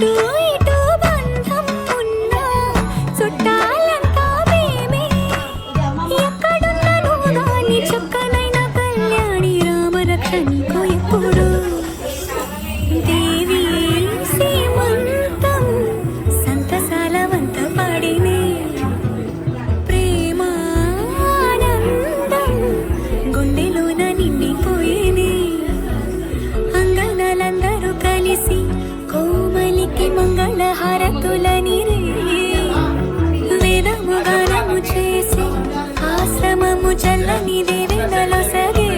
అటు ఇటు బంధం ఉన్నా చుట్టాలంతా మేమే ఎక్కడున్నాను గాని చక్కనైన కళ్యాణి రామరక్ష నీకు ఎప్పుడు దేవి సీమంతం సంతసాల వంత పాడినే ప్రేమానందం గుండెలోన నిండిపోయేనే అంగనలందరూ కలిసి కోమలికి మంగళ హారతులని వేదము గానము చేసి ఆశ్రమము చల్లని దేవేంద్రలో సగే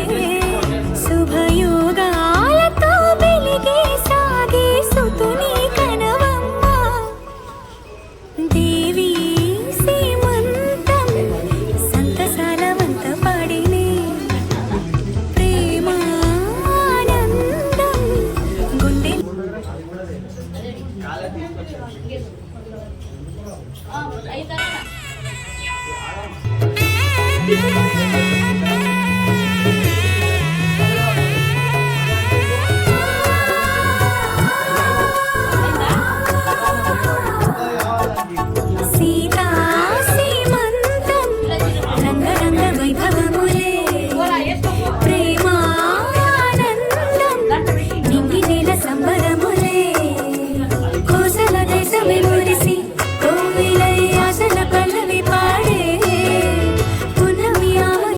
శుభయోగాలతో వెలిగే సాగే సుతుని కనవమ్మ దేవి సీమంతం సంతసాల వంత పాడినే ప్రేమానందం గుండె సీతా సీమంతం రంగరంగ వైభవములే ప్రేమానందం నింగి నేల సంబరములే కోసల దేశమిలు